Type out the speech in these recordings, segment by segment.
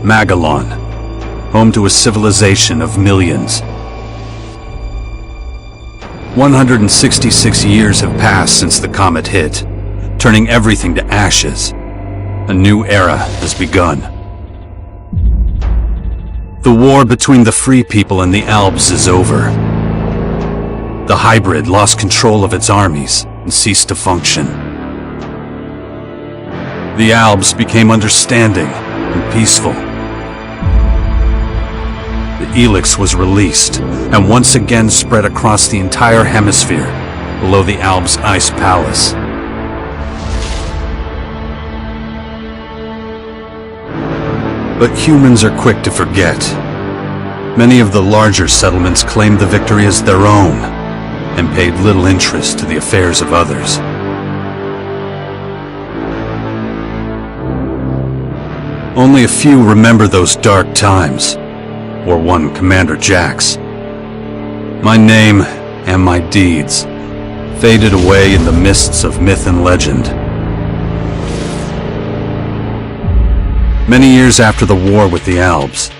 Magellan, home to a civilization of millions. 166 years have passed since the comet hit, turning everything to ashes. A new era has begun. The war between the free people and the Alps is over. The hybrid lost control of its armies and ceased to function. The Alps became understanding and peaceful. The ELEX was released and once again spread across the entire hemisphere below the Alps ice palace. But humans are quick to forget. Many of the larger settlements claimed the victory as their own and paid little interest to the affairs of others. Only a few remember those dark times, or one Commander Jax. My name and my deeds faded away in the mists of myth and legend. Many years after the war with the Alps,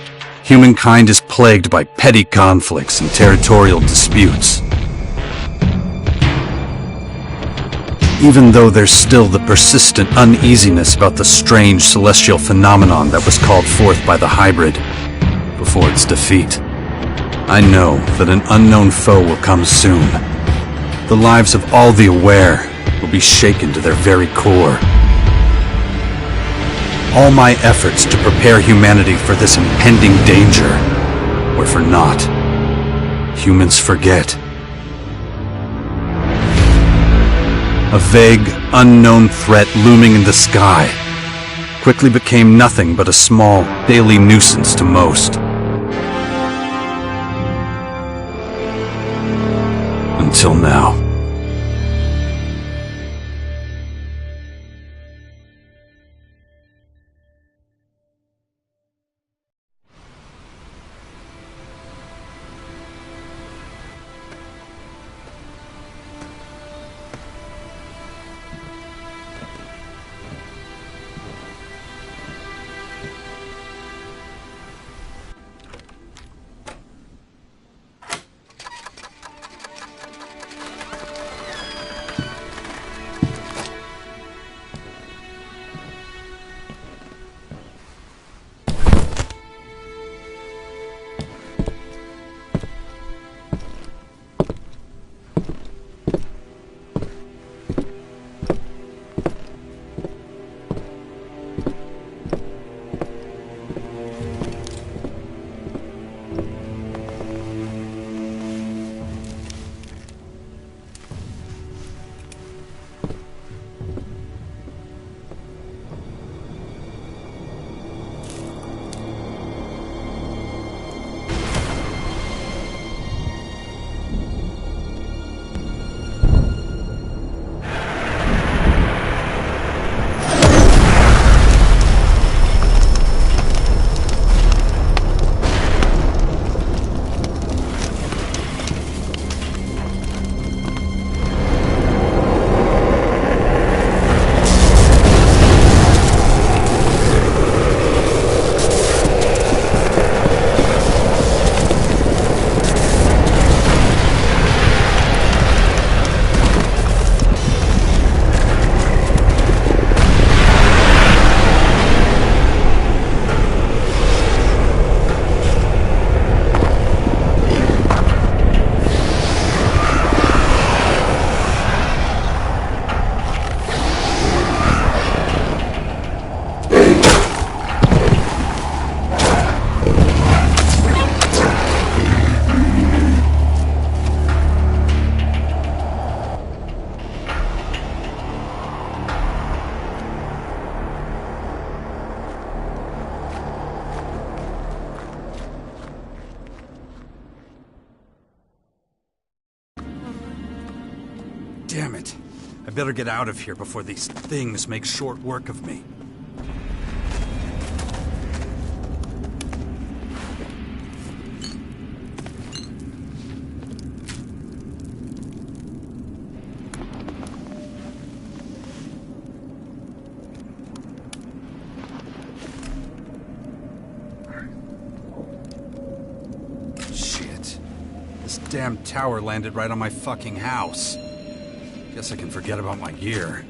humankind is plagued by petty conflicts and territorial disputes. Even though there's still the persistent uneasiness about the strange celestial phenomenon that was called forth by the hybrid before its defeat, I know that an unknown foe will come soon. The lives of all the aware will be shaken to their very core. All my efforts to prepare humanity for this impending danger were for naught. Humans forget. A vague, unknown threat looming in the sky quickly became nothing but a small, daily nuisance to most. Until now. Damn it. I better get out of here before these things make short work of me. This damn tower landed right on my fucking house. Guess I can forget about my gear.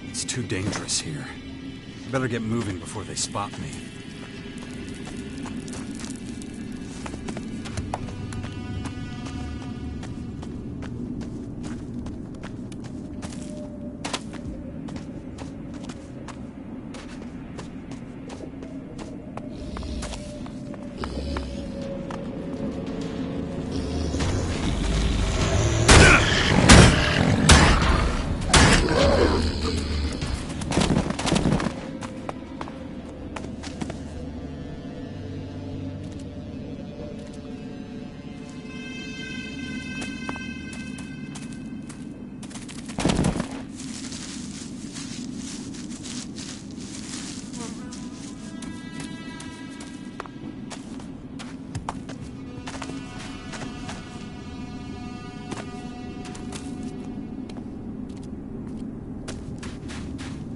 It's too dangerous here. Better get moving before they spot me.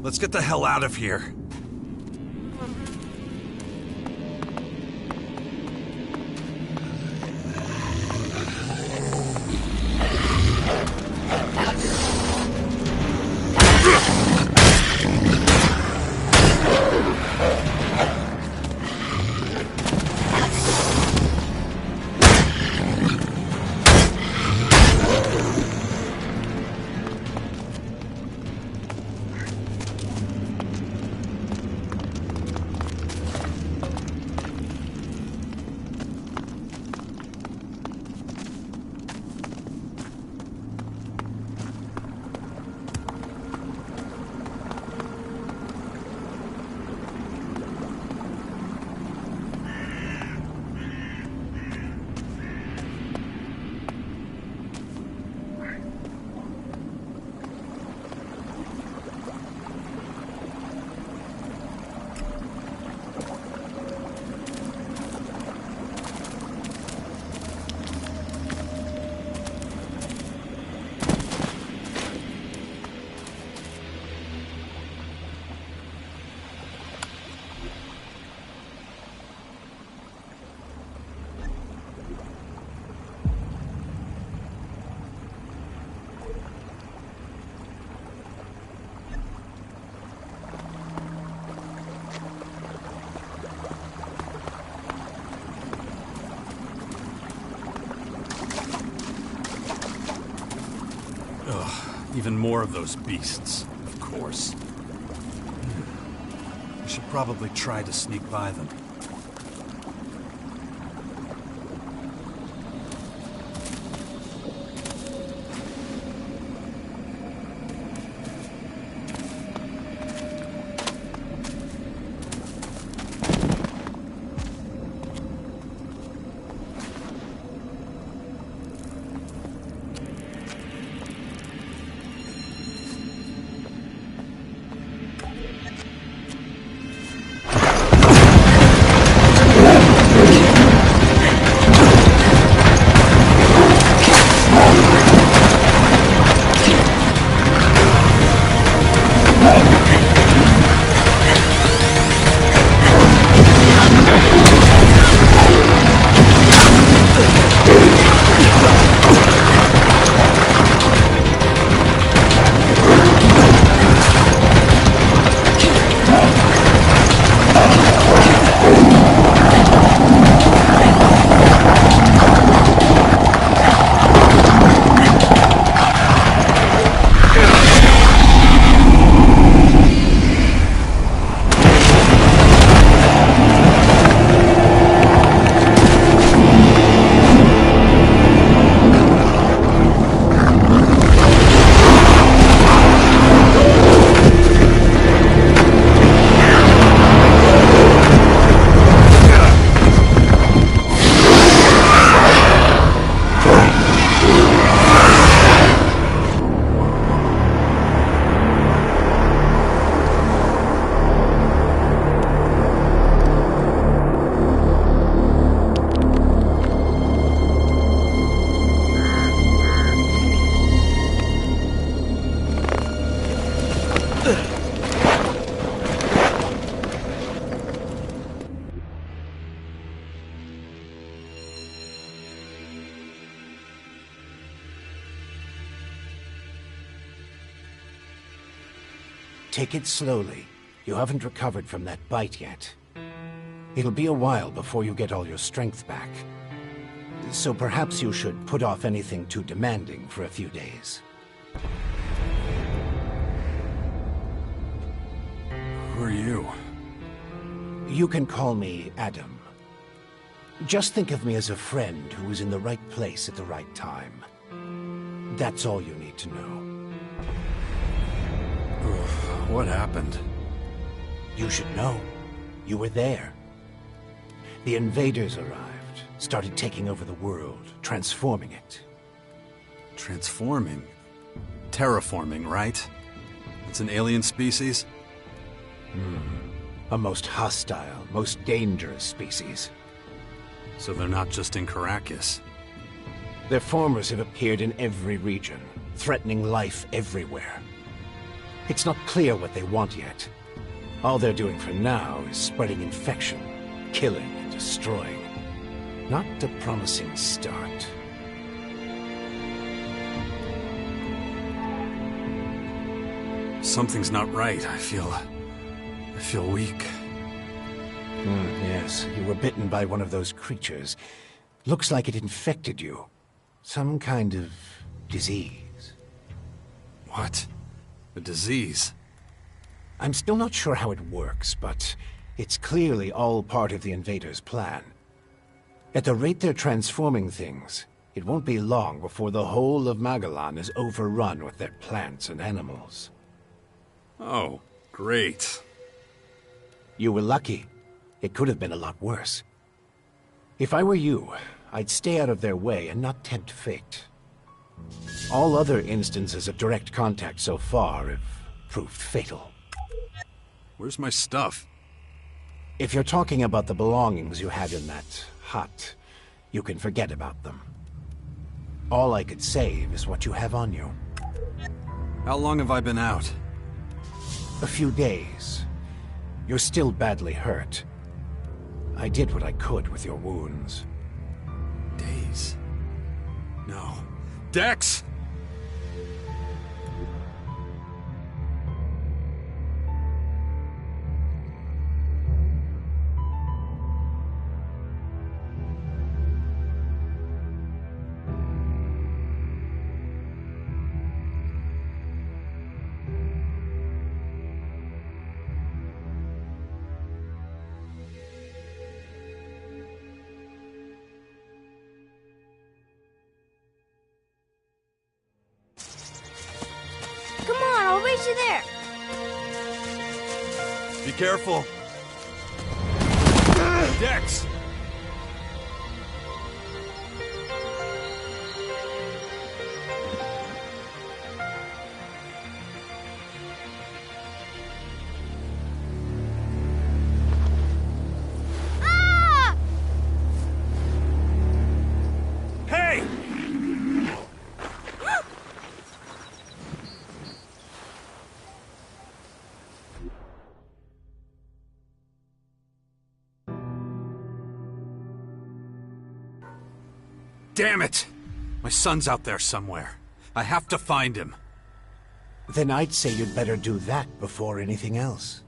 Let's get the hell out of here. Even more of those beasts, of course. I should probably try to sneak by them. Take it slowly. You haven't recovered from that bite yet. It'll be a while before you get all your strength back. So perhaps you should put off anything too demanding for a few days. Who are you? You can call me Adam. Just think of me as a friend who was in the right place at the right time. That's all you need to know. What happened? You should know. You were there. The invaders arrived, started taking over the world, transforming it. Transforming? Terraforming, right? It's an alien species? A most hostile, most dangerous species. So they're not just in Caracas. Their formers have appeared in every region, threatening life everywhere. It's not clear what they want yet. All they're doing for now is spreading infection, killing and destroying. Not a promising start. Something's not right. I feel weak. Yes, you were bitten by one of those creatures. Looks like it infected you. Some kind of disease. What? A disease? I'm still not sure how it works, but it's clearly all part of the invaders' plan. At the rate they're transforming things, it won't be long before the whole of Magellan is overrun with their plants and animals. Oh, great. You were lucky. It could have been a lot worse. If I were you, I'd stay out of their way and not tempt fate. All other instances of direct contact so far have proved fatal. Where's my stuff? If you're talking about the belongings you had in that hut, you can forget about them. All I could save is what you have on you. How long have I been out? A few days. You're still badly hurt. I did what I could with your wounds. Days? No. Dex! Come on, I'll race you there. Be careful. Dex! Ah! Hey! Damn it! My son's out there somewhere. I have to find him. Then I'd say you'd better do that before anything else.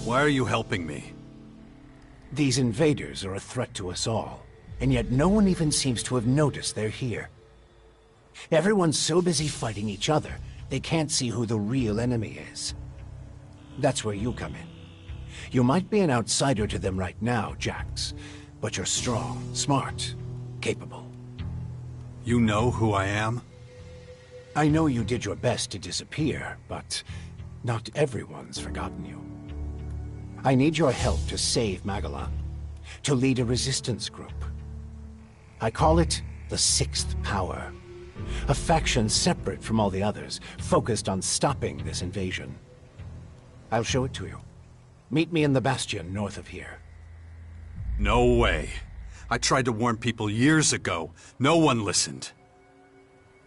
Why are you helping me? These invaders are a threat to us all, and yet no one even seems to have noticed they're here. Everyone's so busy fighting each other, they can't see who the real enemy is. That's where you come in. You might be an outsider to them right now, Jax, but you're strong, smart, capable. You know who I am? I know you did your best to disappear, but not everyone's forgotten you. I need your help to save Magellan, to lead a resistance group. I call it the Sixth Power, a faction separate from all the others, focused on stopping this invasion. I'll show it to you. Meet me in the Bastion north of here. No way. I tried to warn people years ago. No one listened.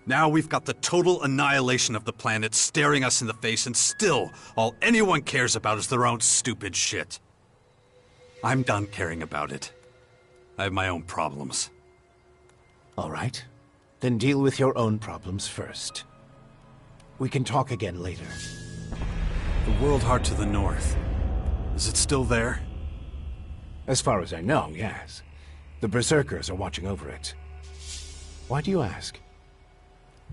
Now we've got the total annihilation of the planet staring us in the face, and still, all anyone cares about is their own stupid shit. I'm done caring about it. I have my own problems. All right. Then deal with your own problems first. We can talk again later. The World Heart to the north. Is it still there? As far as I know, yes. The Berserkers are watching over it. Why do you ask?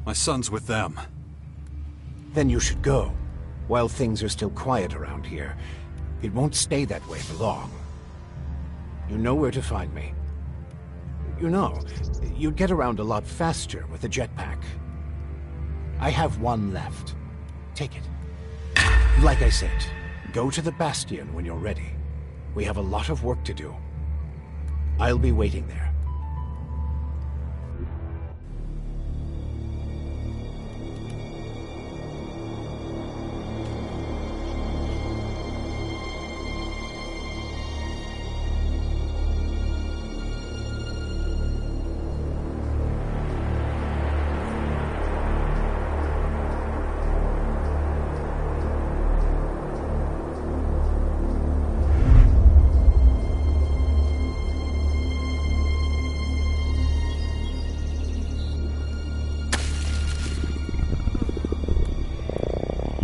My son's with them. Then you should go. While things are still quiet around here, it won't stay that way for long. You know where to find me. You know, you'd get around a lot faster with a jetpack. I have one left. Take it. Like I said, go to the Bastion when you're ready. We have a lot of work to do. I'll be waiting there.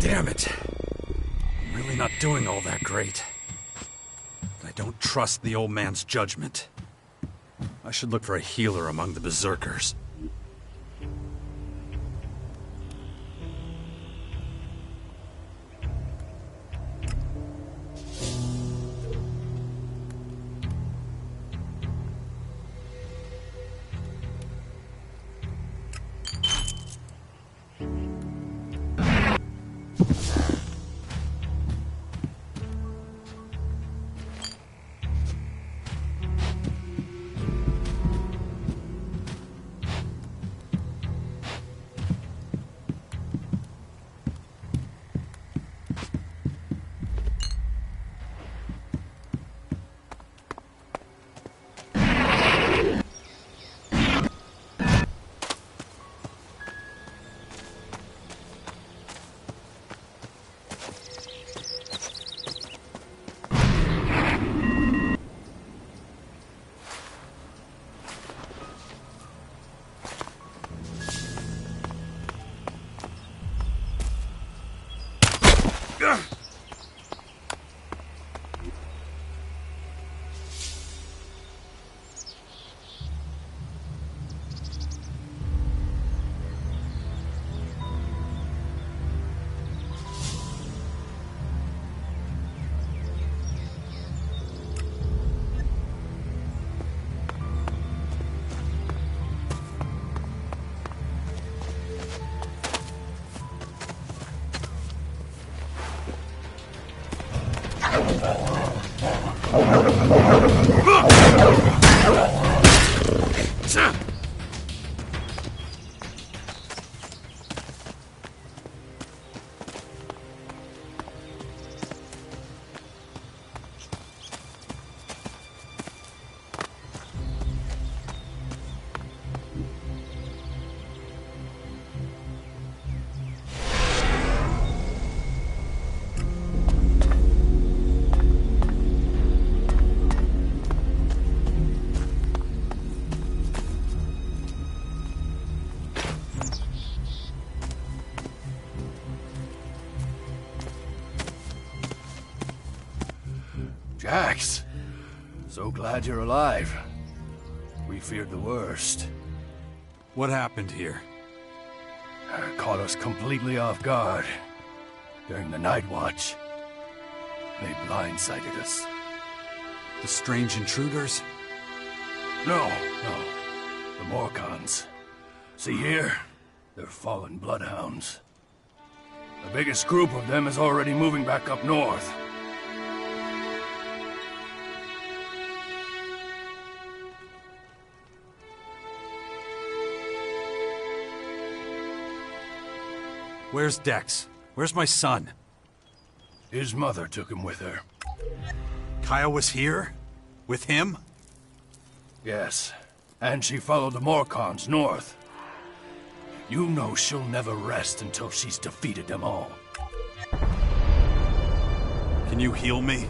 Damn it. I'm really not doing all that great. I don't trust the old man's judgment. I should look for a healer among the Berserkers. Jax, so glad you're alive. We feared the worst. What happened here? Caught us completely off guard during the night watch. They blindsided us. The strange intruders? No. The Morcons. See here? They're fallen bloodhounds. The biggest group of them is already moving back up north. Where's Dex? Where's my son? His mother took him with her. Kaya was here? With him? Yes, and she followed the Morcons north. You know she'll never rest until she's defeated them all. Can you heal me?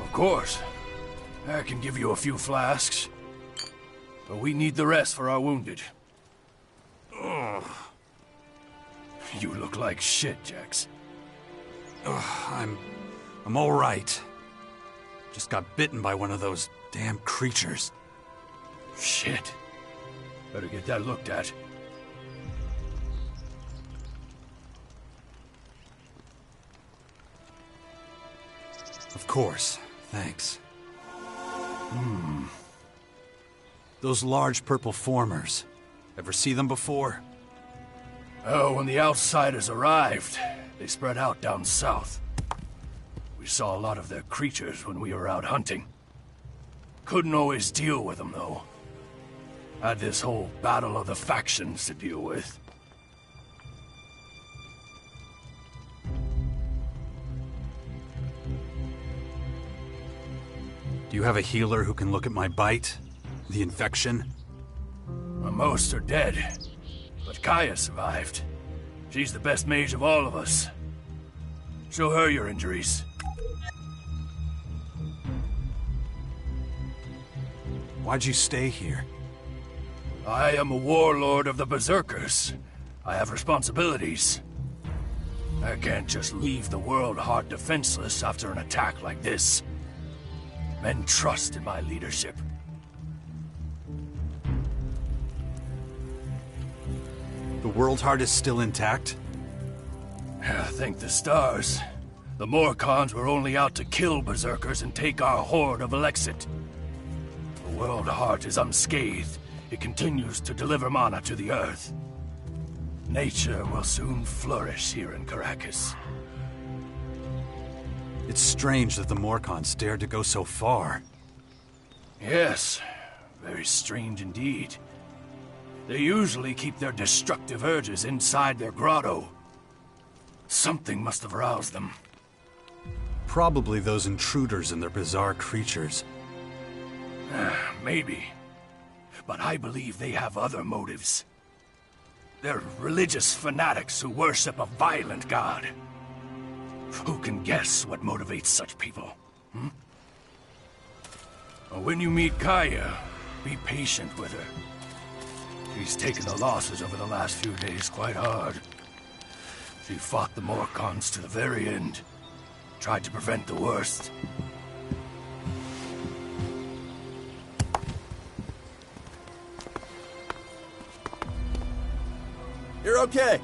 Of course. I can give you a few flasks. but we need the rest for our wounded. Ugh. You look like shit, Jax. I'm all right. Just got bitten by one of those damn creatures. Shit. Better get that looked at. Of course. Thanks. Those large purple formers. Ever see them before? Oh, when the outsiders arrived, they spread out down south. We saw a lot of their creatures when we were out hunting. Couldn't always deal with them, though. Had this whole battle of the factions to deal with. Do you have a healer who can look at my bite? The infection? Most are dead, but Kaya survived. She's the best mage of all of us. Show her your injuries. Why'd you stay here? I am a warlord of the Berserkers. I have responsibilities. I can't just leave the world hard defenseless after an attack like this. Men trust in my leadership. The World Heart is still intact? Thank the stars. The Morcons were only out to kill Berserkers and take our horde of ELEX. The World Heart is unscathed. It continues to deliver mana to the Earth. Nature will soon flourish here in Caracas. It's strange that the Morcons dared to go so far. Yes, very strange indeed. They usually keep their destructive urges inside their grotto. Something must have aroused them. Probably those intruders and their bizarre creatures. Maybe. But I believe they have other motives. They're religious fanatics who worship a violent god. Who can guess what motivates such people? When you meet Kaya, be patient with her. She's taken the losses over the last few days quite hard. She fought the Morcons to the very end. Tried to prevent the worst. You're okay.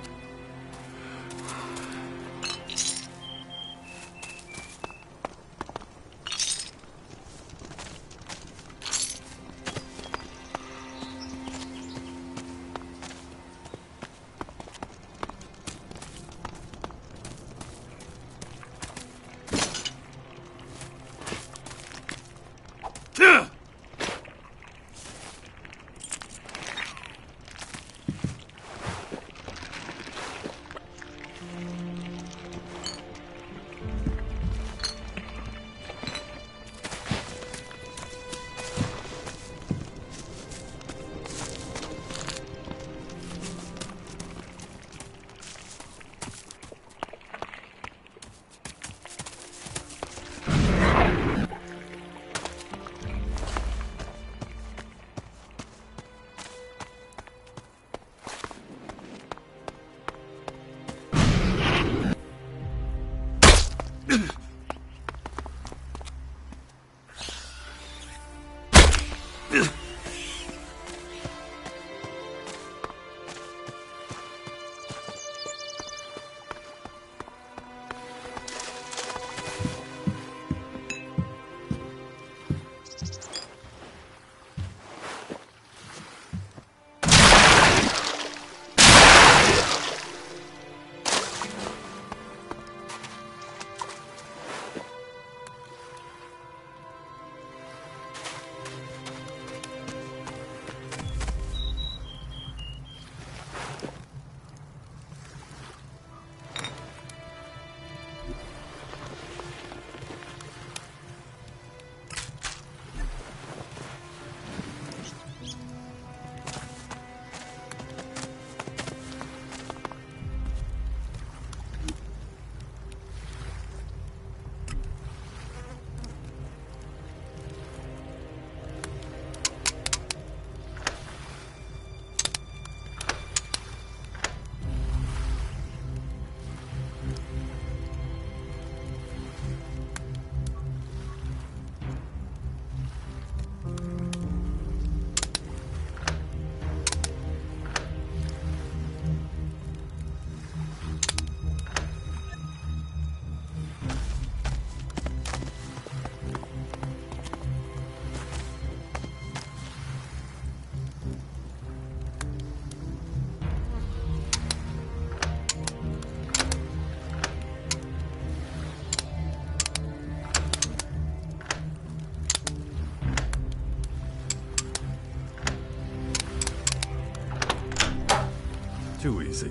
Too easy.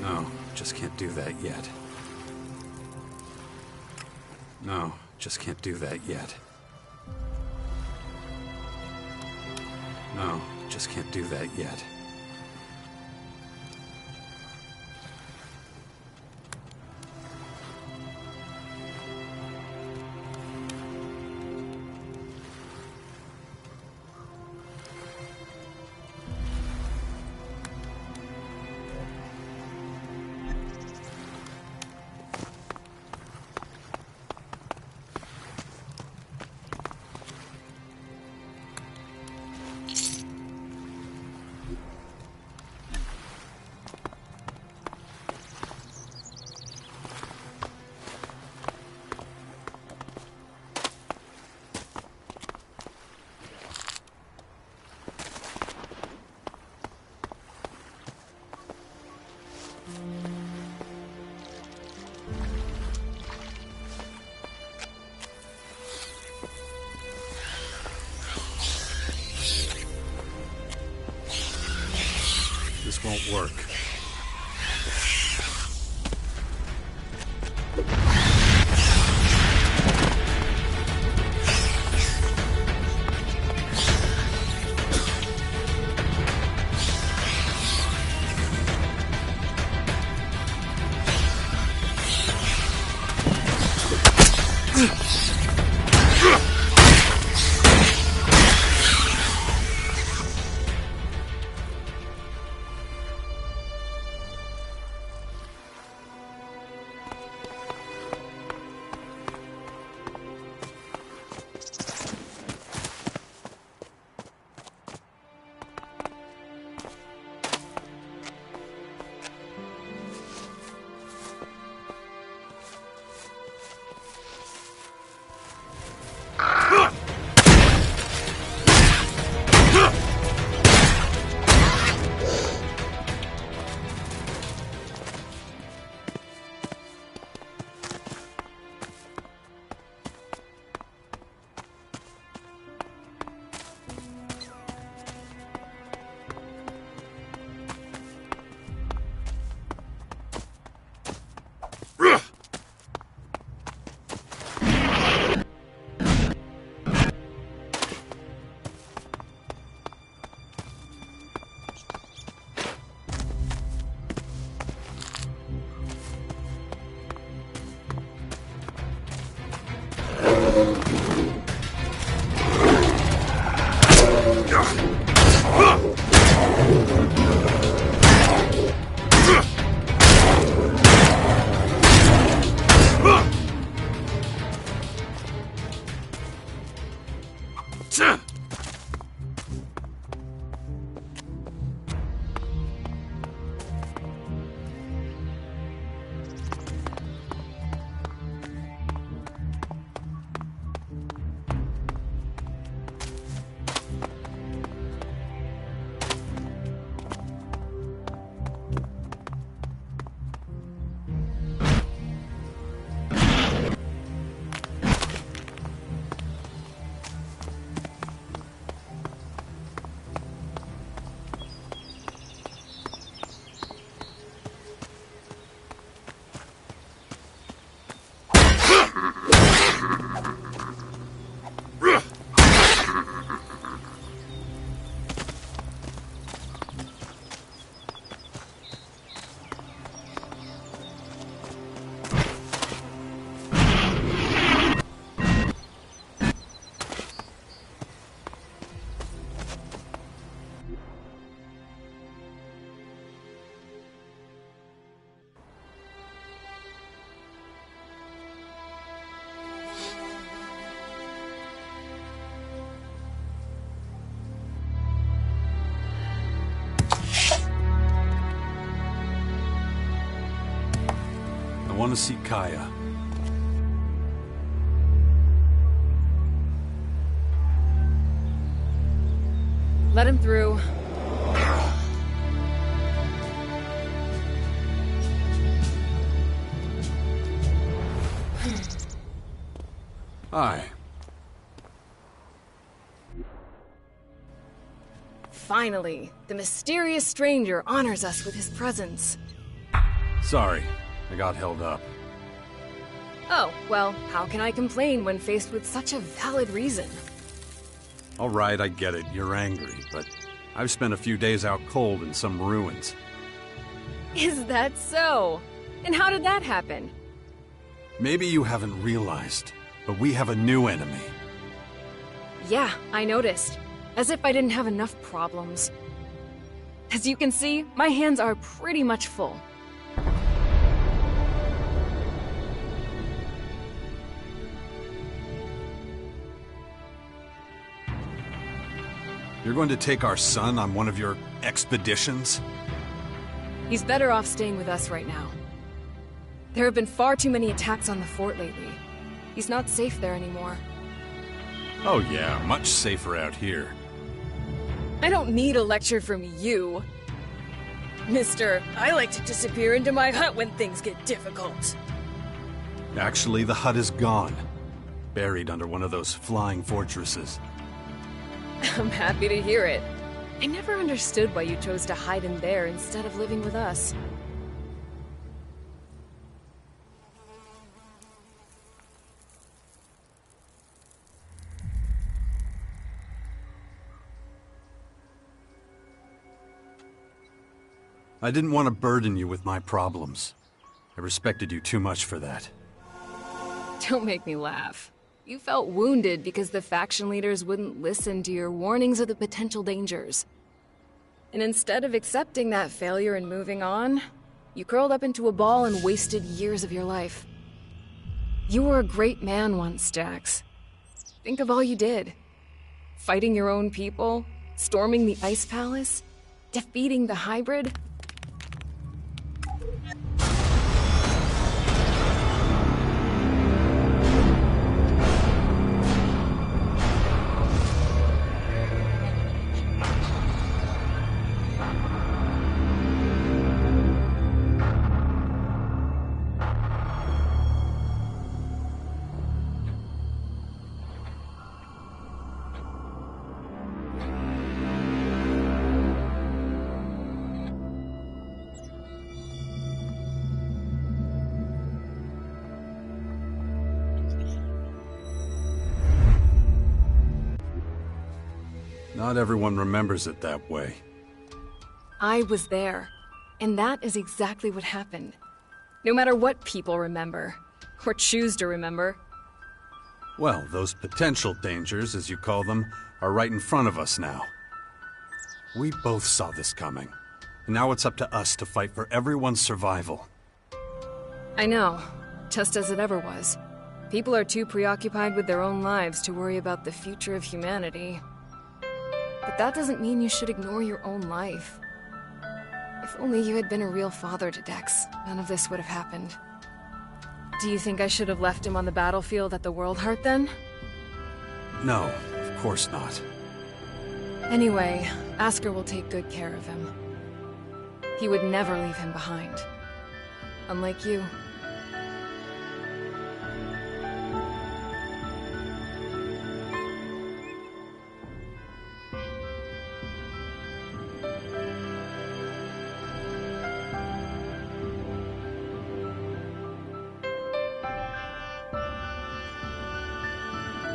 No, just can't do that yet. No, just can't do that yet. No, just can't do that yet. This won't work. want to see Kaya. Let him through. Hi. Finally, the mysterious stranger honors us with his presence. Sorry, I got held up. Oh, well, how can I complain when faced with such a valid reason? All right, I get it. You're angry, but I've spent a few days out cold in some ruins. Is that so? And how did that happen? Maybe you haven't realized, but we have a new enemy. Yeah, I noticed. As if I didn't have enough problems. As you can see, my hands are pretty much full. You're going to take our son on one of your expeditions? He's better off staying with us right now. There have been far too many attacks on the fort lately. He's not safe there anymore. Oh yeah, much safer out here. I don't need a lecture from you. Mister, I like to disappear into my hut when things get difficult. Actually, the hut is gone. Buried under one of those flying fortresses. I'm happy to hear it. I never understood why you chose to hide in there instead of living with us. I didn't want to burden you with my problems. I respected you too much for that. Don't make me laugh. You felt wounded because the faction leaders wouldn't listen to your warnings of the potential dangers. And instead of accepting that failure and moving on, you curled up into a ball and wasted years of your life. You were a great man once, Jax. Think of all you did. Fighting your own people, storming the Ice Palace, defeating the hybrid. Not everyone remembers it that way. I was there, and that is exactly what happened. No matter what people remember, or choose to remember. Well, those potential dangers, as you call them, are right in front of us now. We both saw this coming, and now it's up to us to fight for everyone's survival. I know, just as it ever was. People are too preoccupied with their own lives to worry about the future of humanity. But that doesn't mean you should ignore your own life. If only you had been a real father to Dex, none of this would have happened. Do you think I should have left him on the battlefield at the World Heart then? No, of course not. Anyway, Asker will take good care of him. He would never leave him behind. Unlike you.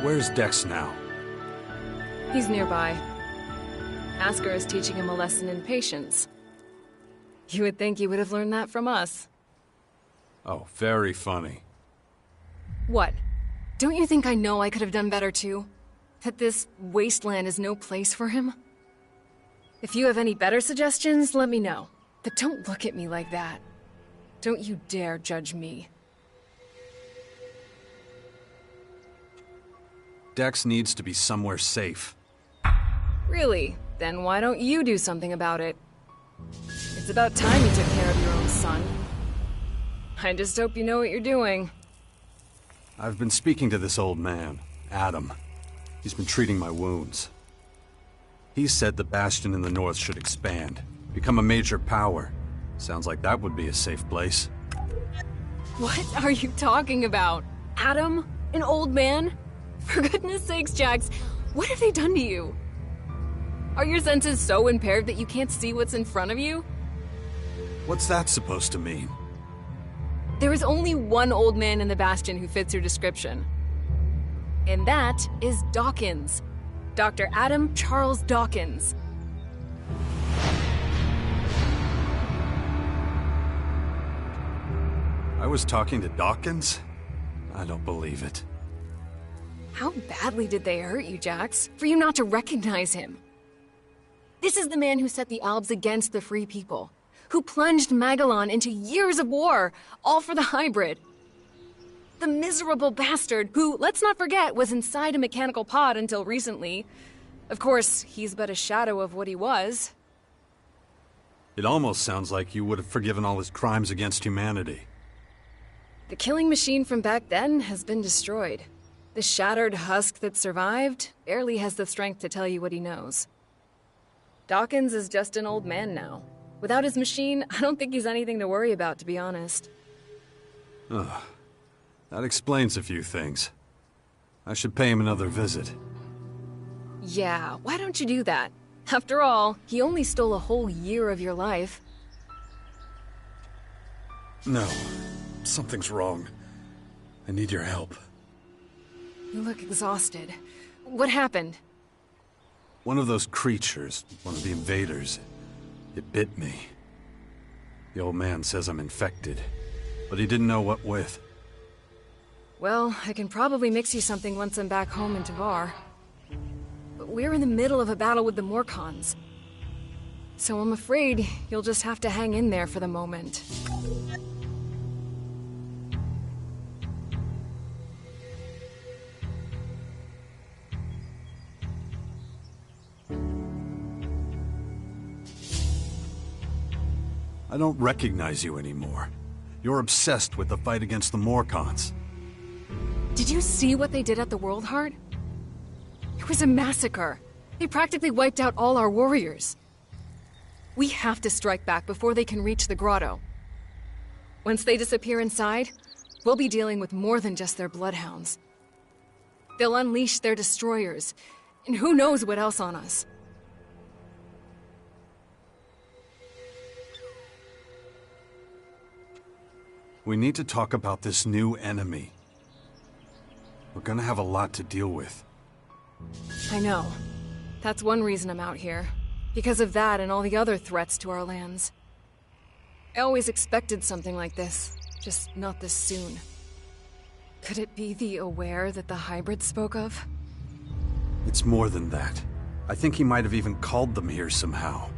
Where's Dex now? He's nearby. Asker is teaching him a lesson in patience. You would think he would have learned that from us. Oh, very funny. What? Don't you think I know I could have done better too? That this wasteland is no place for him? If you have any better suggestions, let me know. But don't look at me like that. Don't you dare judge me. Dex needs to be somewhere safe. Really? Then why don't you do something about it? It's about time you took care of your own son. I just hope you know what you're doing. I've been speaking to this old man, Adam. He's been treating my wounds. He said the Bastion in the north should expand, become a major power. Sounds like that would be a safe place. What are you talking about? Adam? An old man? For goodness sakes, Jax, what have they done to you? Are your senses so impaired that you can't see what's in front of you? What's that supposed to mean? There is only one old man in the Bastion who fits your description. And that is Dawkins. Dr. Adam Charles Dawkins. I was talking to Dawkins? I don't believe it. How badly did they hurt you, Jax, for you not to recognize him? This is the man who set the Albs against the Free People, who plunged Magellan into years of war, all for the hybrid. The miserable bastard who, let's not forget, was inside a mechanical pod until recently. Of course, he's but a shadow of what he was. It almost sounds like you would have forgiven all his crimes against humanity. The killing machine from back then has been destroyed. The shattered husk that survived barely has the strength to tell you what he knows. Dawkins is just an old man now. Without his machine, I don't think he's anything to worry about, to be honest. Ugh. That explains a few things. I should pay him another visit. Yeah, why don't you do that? After all, he only stole a whole year of your life. No. Something's wrong. I need your help. You look exhausted. What happened? One of those creatures, one of the invaders, it bit me. The old man says I'm infected, but he didn't know what with. Well, I can probably mix you something once I'm back home in Tavar. But we're in the middle of a battle with the Morcons. So I'm afraid you'll just have to hang in there for the moment. I don't recognize you anymore. You're obsessed with the fight against the Morcons. Did you see what they did at the World Heart? It was a massacre. They practically wiped out all our warriors. We have to strike back before they can reach the grotto. Once they disappear inside, we'll be dealing with more than just their bloodhounds. They'll unleash their destroyers, and who knows what else on us. We need to talk about this new enemy. We're gonna have a lot to deal with. I know. That's one reason I'm out here. Because of that and all the other threats to our lands. I always expected something like this, just not this soon. Could it be the Aware that the hybrid spoke of? It's more than that. I think he might have even called them here somehow.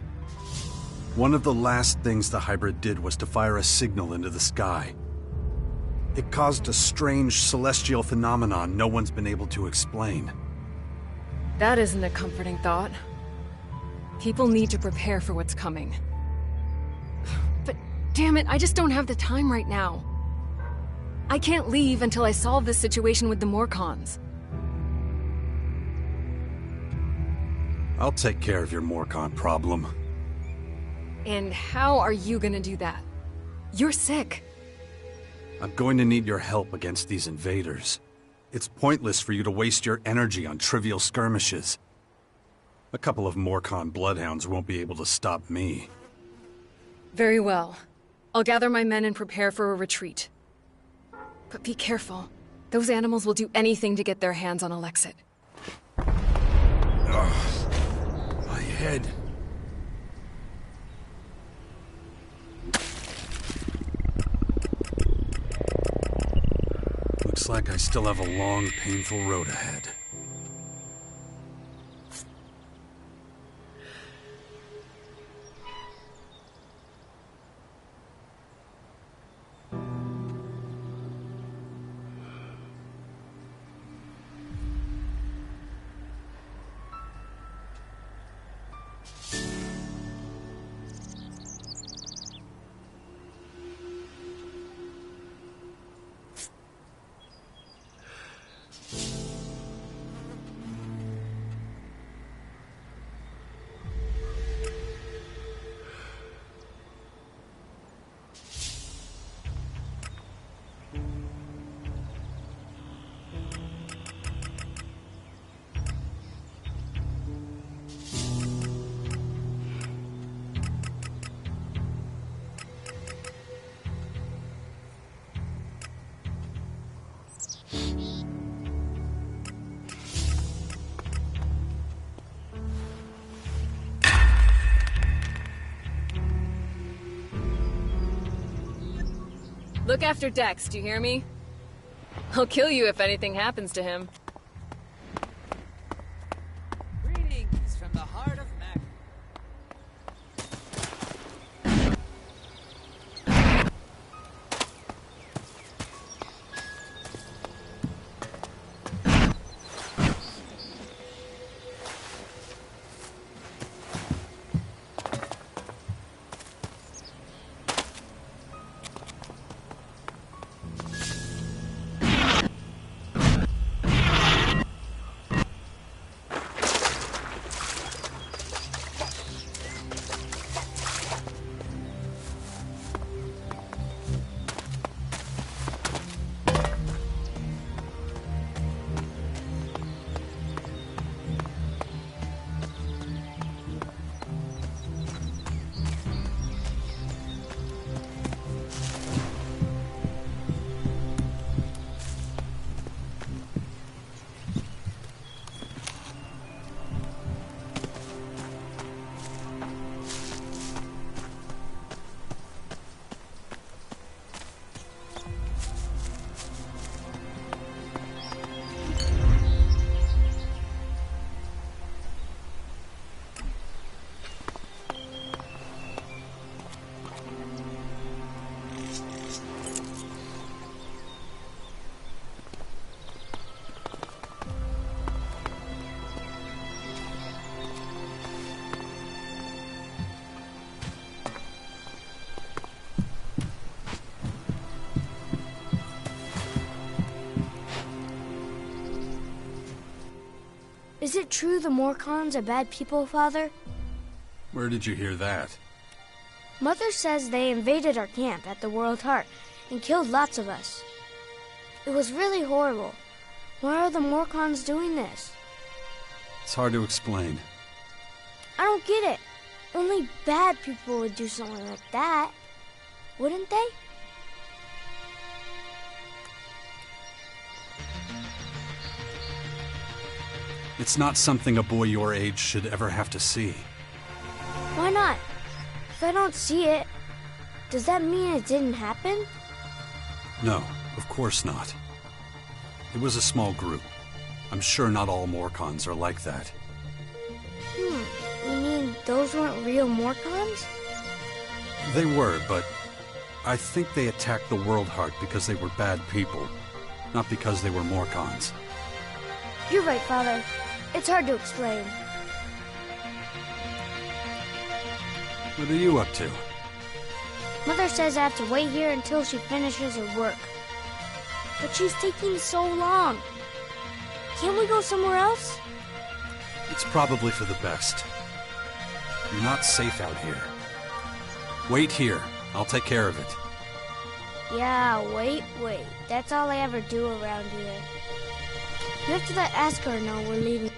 One of the last things the hybrid did was to fire a signal into the sky. It caused a strange celestial phenomenon no one's been able to explain. That isn't a comforting thought. People need to prepare for what's coming. But damn it, I just don't have the time right now. I can't leave until I solve this situation with the Morcons. I'll take care of your Morcon problem. And how are you gonna do that? You're sick. I'm going to need your help against these invaders. It's pointless for you to waste your energy on trivial skirmishes. A couple of Morcon bloodhounds won't be able to stop me. Very well. I'll gather my men and prepare for a retreat. But be careful. Those animals will do anything to get their hands on Alexit. My head. Looks like I still have a long, painful road ahead. Look after Dex, do you hear me? I'll kill you if anything happens to him. Greetings from the heart of Mac. Is it true the Morcons are bad people, Father? Where did you hear that? Mother says they invaded our camp at the World Heart and killed lots of us. It was really horrible. Why are the Morcons doing this? It's hard to explain. I don't get it. Only bad people would do something like that, wouldn't they? It's not something a boy your age should ever have to see. Why not? If I don't see it, does that mean it didn't happen? No, of course not. It was a small group. I'm sure not all Morcons are like that. You mean those weren't real Morcons? They were, but I think they attacked the World Heart because they were bad people, not because they were Morcons. You're right, Father. It's hard to explain. What are you up to? Mother says I have to wait here until she finishes her work. But she's taking so long. Can't we go somewhere else? It's probably for the best. You're not safe out here. Wait here. I'll take care of it. Yeah, wait. That's all I ever do around here. You have to let Askar know we're leaving.